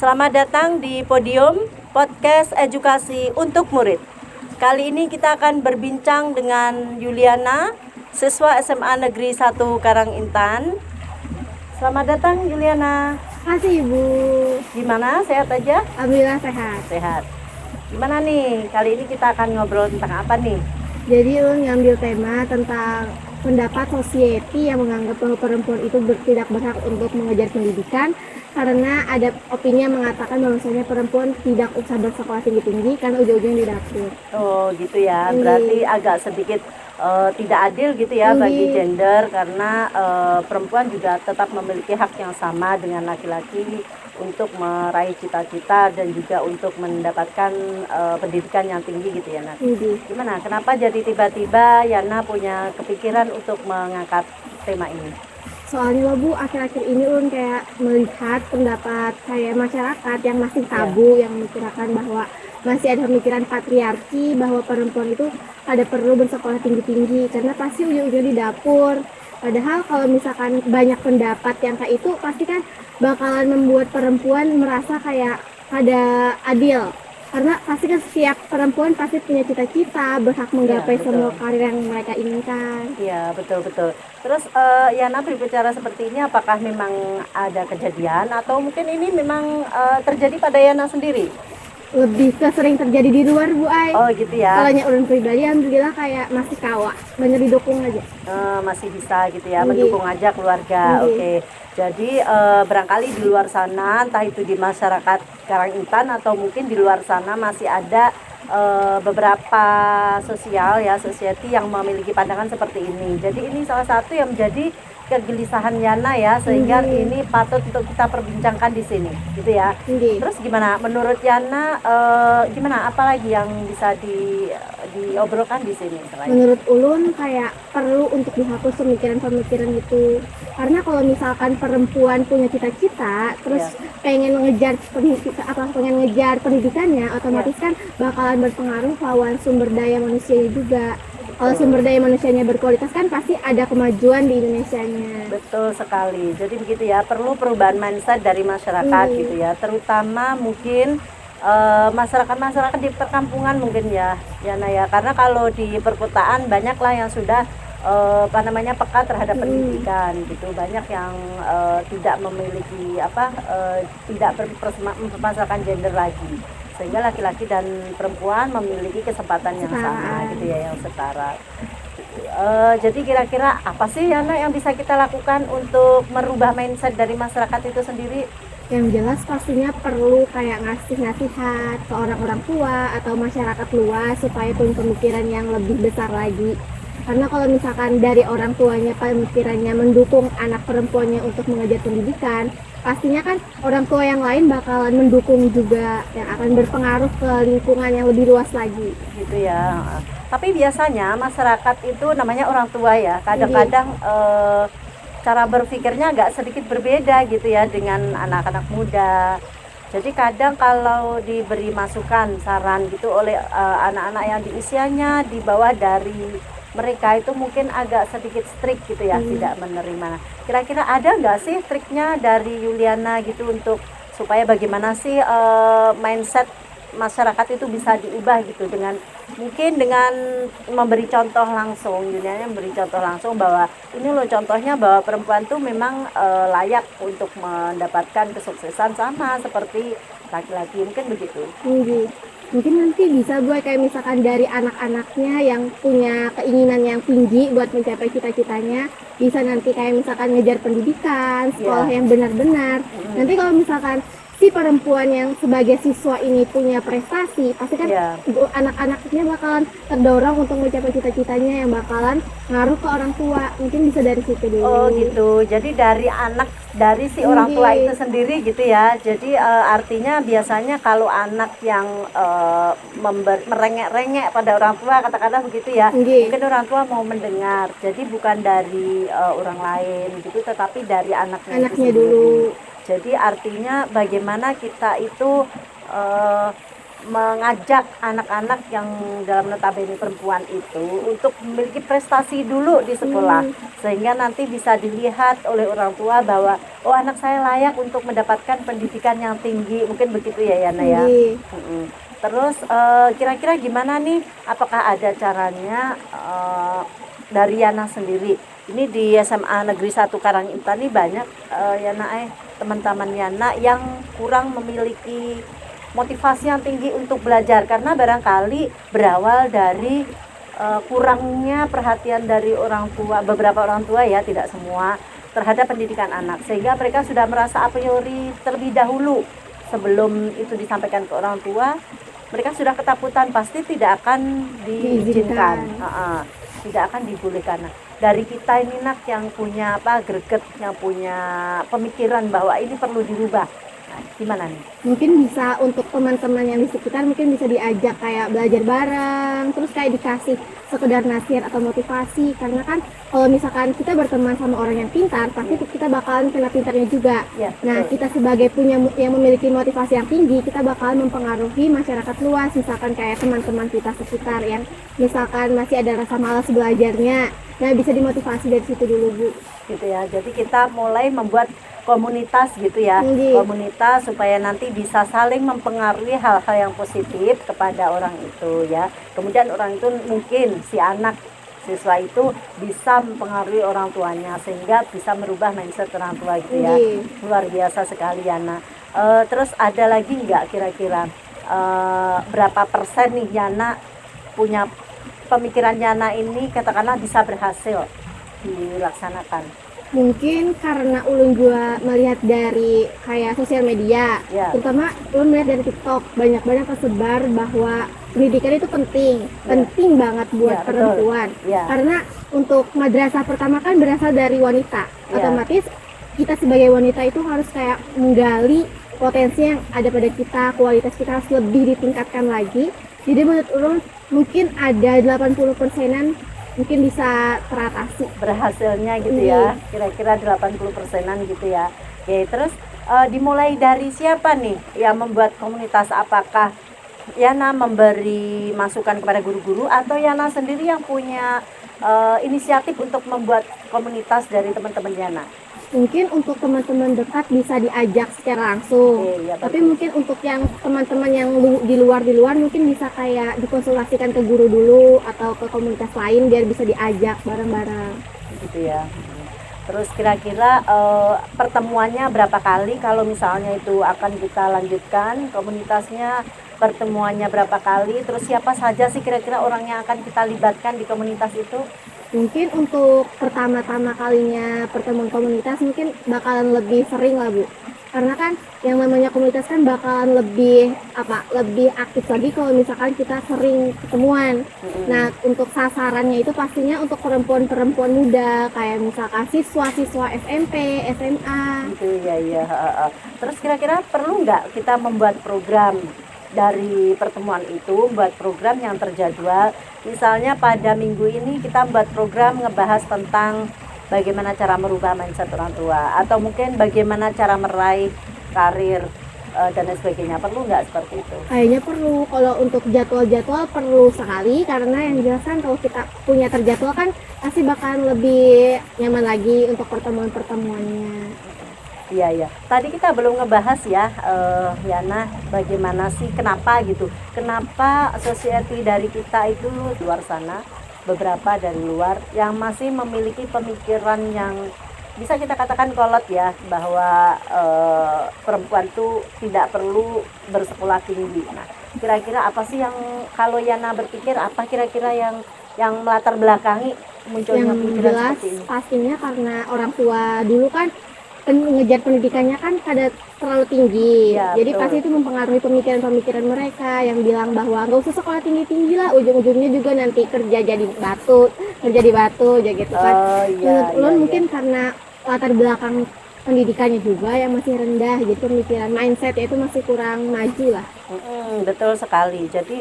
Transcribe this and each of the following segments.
Selamat datang di podium podcast edukasi untuk murid. Kali ini kita akan berbincang dengan Yuliana, siswa SMA Negeri 1 Karangintan. Selamat datang Yuliana. Makasih Ibu. Gimana, sehat aja? Alhamdulillah sehat. Sehat. Gimana nih, kali ini kita akan ngobrol tentang apa nih? Jadi lu ngambil tema tentang pendapat society yang menganggap bahwa perempuan itu tidak berhak untuk mengejar pendidikan karena ada opini yang mengatakan bahwasanya perempuan tidak usah bersekolah tinggi-tinggi karena ujung-ujungnya di dapur. Oh gitu ya, berarti agak sedikit tidak adil gitu ya bagi gender karena perempuan juga tetap memiliki hak yang sama dengan laki-laki untuk meraih cita-cita dan juga untuk mendapatkan pendidikan yang tinggi gitu ya Nat. Gimana? Kenapa jadi tiba-tiba Yana punya kepikiran untuk mengangkat tema ini? Soalnya Bu, akhir-akhir ini Ulun kayak melihat pendapat kayak masyarakat yang masih tabu, yang memikirkan bahwa masih ada pemikiran patriarki bahwa perempuan itu ada perlu bersekolah tinggi-tinggi karena pasti ujung-ujungnya di dapur. Padahal kalau misalkan banyak pendapat yang kayak itu pasti kan bakalan membuat perempuan merasa kayak ada adil. Karena pasti kan setiap perempuan pasti punya cita-cita, berhak menggapai semua karir yang mereka inginkan. Iya, betul-betul. Terus Yana berbicara seperti ini apakah memang ada kejadian atau mungkin ini memang terjadi pada Yana sendiri? Lebih ke sering terjadi di luar Bu Ai. Oh gitu ya. Kalau ulun pribadi alhamdulillah kayak masih kawa, bener didukung aja. Masih bisa gitu ya, mendukung aja keluarga. Oke. Jadi barangkali di luar sana, entah itu di masyarakat Karangintan atau mungkin di luar sana masih ada beberapa sosial ya, society yang memiliki pandangan seperti ini. Jadi ini salah satu yang menjadi kegelisahan Yana ya, sehingga ini patut untuk kita perbincangkan di sini, gitu ya. Terus gimana? Menurut Yana, gimana? Apalagi yang bisa diobrolkan di sini? Menurut Ulun kayak perlu untuk dihapus pemikiran-pemikiran itu, karena kalau misalkan perempuan punya cita-cita, terus pengen ngejar pendidikannya, otomatis kan bakalan berpengaruh lawan sumber daya manusianya juga. Kalau sumber daya manusianya berkualitas kan pasti ada kemajuan di Indonesianya. Betul sekali. Jadi begitu ya, perlu perubahan mindset dari masyarakat gitu ya, terutama mungkin masyarakat di perkampungan mungkin ya, Yana ya. Karena kalau di perkotaan banyaklah yang sudah peka terhadap pendidikan gitu. Banyak yang tidak memiliki tidak mempermasalahkan gender lagi, sehingga laki-laki dan perempuan memiliki kesempatan yang sama gitu ya, yang setara. Jadi kira-kira apa sih Yana yang bisa kita lakukan untuk merubah mindset dari masyarakat itu sendiri? Yang jelas pastinya perlu kayak ngasih nasihat ke orang-orang tua atau masyarakat luas supaya punya pemikiran yang lebih besar lagi. Karena kalau misalkan dari orang tuanya pemikirannya mendukung anak perempuannya untuk mengejar pendidikan, pastinya kan orang tua yang lain bakalan mendukung juga, yang akan berpengaruh ke lingkungan yang lebih luas lagi. Gitu ya. Tapi biasanya masyarakat itu namanya orang tua ya, kadang-kadang cara berpikirnya agak sedikit berbeda gitu ya dengan anak-anak muda. Jadi kadang kalau diberi masukan, saran gitu oleh anak-anak yang di usianya di bawah dari mereka itu mungkin agak sedikit strict gitu ya, tidak menerima. Kira-kira ada nggak sih triknya dari Yuliana gitu untuk supaya bagaimana sih mindset masyarakat itu bisa diubah gitu, dengan mungkin dengan memberi contoh langsung. Yuliana memberi contoh langsung bahwa ini loh contohnya bahwa perempuan tuh memang layak untuk mendapatkan kesuksesan sama seperti laki-laki, mungkin begitu. Mungkin nanti bisa buat kayak misalkan dari anak-anaknya yang punya keinginan yang tinggi buat mencapai cita-citanya, bisa nanti kayak misalkan ngejar pendidikan, sekolah yang benar-benar. Nanti kalau misalkan si perempuan yang sebagai siswa ini punya prestasi, pasti kan anak-anaknya bakalan terdorong untuk mencapai cita-citanya yang bakalan ngaruh ke orang tua. Mungkin bisa dari situ dulu. Oh gitu. Jadi dari si orang tua itu sendiri gitu ya. Jadi artinya biasanya kalau anak yang merengek-rengek pada orang tua, katakanlah begitu ya, mungkin orang tua mau mendengar. Jadi bukan dari orang lain gitu, tetapi dari anaknya itu dulu. Jadi artinya bagaimana kita itu mengajak anak-anak yang dalam notabene perempuan itu untuk memiliki prestasi dulu di sekolah, sehingga nanti bisa dilihat oleh orang tua bahwa oh anak saya layak untuk mendapatkan pendidikan yang tinggi, mungkin begitu ya Yana ya. Mm-mm. Terus kira-kira gimana nih, apakah ada caranya dari Yana sendiri? Ini di SMA Negeri 1 Karangintang ini banyak Yana teman-teman Yana yang kurang memiliki motivasi yang tinggi untuk belajar, karena barangkali berawal dari kurangnya perhatian dari orang tua, beberapa orang tua ya, tidak semua, terhadap pendidikan anak, sehingga mereka sudah merasa a priori terlebih dahulu sebelum itu disampaikan ke orang tua, mereka sudah ketakutan pasti tidak akan diizinkan, tidak akan dibolehkan. Nah, dari kita ini nak yang punya greget, yang punya pemikiran bahwa ini perlu dirubah, gimana nih? Mungkin bisa untuk teman-teman yang di sekitar, mungkin bisa diajak kayak belajar bareng, terus kayak dikasih sekedar nasihat atau motivasi, karena kan kalau misalkan kita berteman sama orang yang pintar, pasti kita bakalan kena pintarnya juga. Ya, nah, kita sebagai yang memiliki motivasi yang tinggi, kita bakalan mempengaruhi masyarakat luas, misalkan kayak teman-teman kita sekitar yang misalkan masih ada rasa malas belajarnya. Nah, bisa dimotivasi dari situ dulu, Bu. Gitu ya. Jadi kita mulai membuat komunitas gitu ya. Komunitas supaya nanti bisa saling mempengaruhi hal-hal yang positif kepada orang itu ya. Kemudian orang itu mungkin si anak siswa itu bisa mempengaruhi orang tuanya sehingga bisa merubah mindset orang tua gitu ya. Luar biasa sekali Yana. Terus ada lagi nggak kira-kira berapa persen nih Yana punya pemikiran Yana ini katakanlah bisa berhasil dilaksanakan? Mungkin karena ulun juga melihat dari kayak sosial media, terutama ulun melihat dari TikTok, banyak-banyak tersebar bahwa pendidikan itu penting banget buat perempuan. Karena untuk madrasah pertama kan berasal dari wanita, otomatis kita sebagai wanita itu harus kayak menggali potensi yang ada pada kita, kualitas kita harus lebih ditingkatkan lagi. Jadi menurut ulun mungkin ada 80%-an mungkin bisa teratasi berhasilnya gitu ya, kira-kira 80%-an gitu ya. Oke, terus dimulai dari siapa nih yang membuat komunitas? Apakah Yana memberi masukan kepada guru-guru atau Yana sendiri yang punya inisiatif untuk membuat komunitas dari teman-teman Yana? Mungkin untuk teman-teman dekat bisa diajak secara langsung, tapi mungkin untuk yang teman-teman yang di luar mungkin bisa kayak dikonsultasikan ke guru dulu atau ke komunitas lain biar bisa diajak bareng-bareng gitu ya. Terus kira-kira pertemuannya berapa kali kalau misalnya itu akan kita lanjutkan komunitasnya, pertemuannya berapa kali, terus siapa saja sih kira-kira orang yang akan kita libatkan di komunitas itu? Mungkin untuk pertama-tama kalinya pertemuan komunitas mungkin bakalan lebih sering lah Bu, karena kan yang namanya komunitas kan bakalan lebih aktif lagi kalau misalkan kita sering ketemuan. Nah, untuk sasarannya itu pastinya untuk perempuan-perempuan muda kayak misalkan siswa-siswa SMP, SMA gitu ya. Terus kira-kira perlu nggak kita membuat program dari pertemuan itu, buat program yang terjadwal? Misalnya pada minggu ini kita buat program ngebahas tentang bagaimana cara merubah mindset orang tua, atau mungkin bagaimana cara meraih karir dan lain sebagainya. Perlu nggak seperti itu? Kayaknya perlu. Kalau untuk jadwal-jadwal perlu sekali, karena yang jelas kan kalau kita punya terjadwal kan pasti bakalan lebih nyaman lagi untuk pertemuan-pertemuannya. Iya. Tadi kita belum ngebahas ya, Yana, bagaimana sih, kenapa society dari kita itu luar sana, beberapa dari luar yang masih memiliki pemikiran yang bisa kita katakan kolot ya, bahwa perempuan tuh tidak perlu bersekolah tinggi. Nah, kira-kira apa sih yang kalau Yana berpikir, apa kira-kira yang melatar belakangi munculnya pemikiran seperti ini? Pastinya karena orang tua dulu kan ngejar pendidikannya kan kada terlalu tinggi, jadi betul. Pasti itu mempengaruhi pemikiran-pemikiran mereka yang bilang bahwa nggak usah sekolah tinggi-tinggi lah, ujung-ujungnya juga nanti kerja di batu aja gitu kan. Menurut ulun mungkin karena latar belakang pendidikannya juga yang masih rendah, jadi pemikiran mindset itu masih kurang maju lah. Betul sekali. Jadi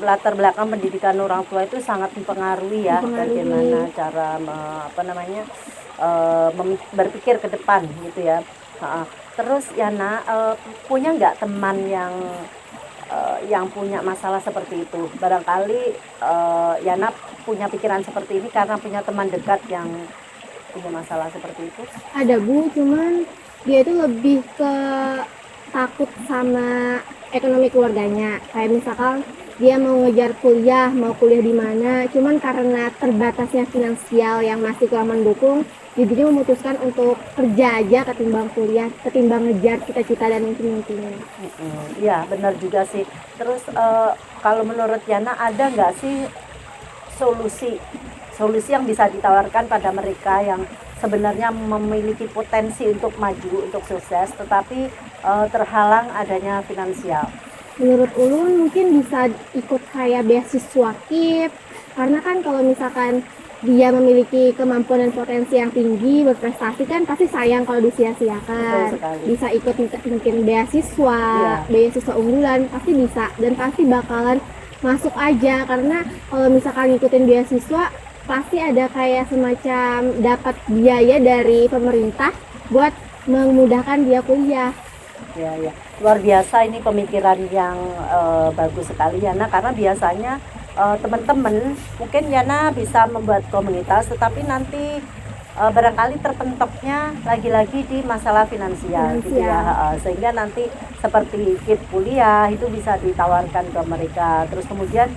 latar belakang pendidikan orang tua itu sangat mempengaruhi ya, bagaimana cara berpikir ke depan gitu ya. Terus Yana, punya nggak teman yang yang punya masalah seperti itu. Barangkali Yana punya pikiran seperti ini karena punya teman dekat yang punya masalah seperti itu. Ada Bu, cuman dia itu lebih ke takut sama ekonomi keluarganya. Kayak misalkan dia mau ngejar kuliah, mau kuliah di mana, cuman karena terbatasnya finansial yang masih kurang mendukung, jadinya memutuskan untuk kerja aja ketimbang kuliah, ketimbang ngejar cita-cita dan mimpi-mimpinya. Iya, benar juga sih. Terus kalau menurut Yana ada nggak sih solusi yang bisa ditawarkan pada mereka yang sebenarnya memiliki potensi untuk maju, untuk sukses, tetapi terhalang adanya finansial? Menurut Ulun mungkin bisa ikut kayak beasiswa KIP, karena kan kalau misalkan dia memiliki kemampuan dan potensi yang tinggi, berprestasi kan pasti sayang kalau disia-siakan. Betul sekali. Bisa ikut mungkin beasiswa, Iya. beasiswa unggulan pasti bisa dan pasti bakalan masuk aja, karena kalau misalkan ngikutin beasiswa pasti ada kayak semacam dapat biaya dari pemerintah buat memudahkan dia kuliah. Ya, luar biasa ini pemikiran yang bagus sekali Yana, karena biasanya teman-teman mungkin Yana bisa membuat komunitas, tetapi nanti barangkali terpentoknya lagi-lagi di masalah finansial gitu ya. Sehingga nanti seperti KIP kuliah itu bisa ditawarkan ke mereka. Terus kemudian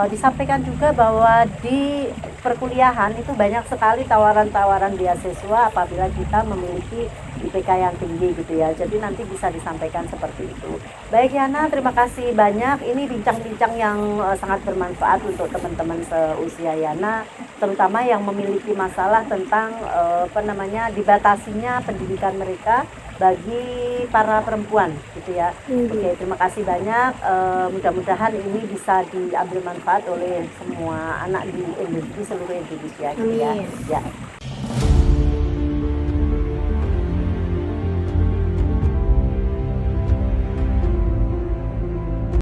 disampaikan juga bahwa di perkuliahan itu banyak sekali tawaran-tawaran beasiswa apabila kita memiliki IPK yang tinggi gitu ya. Jadi nanti bisa disampaikan seperti itu. Baik Yana, terima kasih banyak. Ini bincang-bincang yang sangat bermanfaat untuk teman-teman seusia Yana, terutama yang memiliki masalah tentang dibatasinya pendidikan mereka bagi para perempuan gitu ya. Oke, terima kasih banyak. Mudah-mudahan ini bisa diambil manfaat oleh semua anak di seluruh Indonesia gitu ya. Amin. Ya.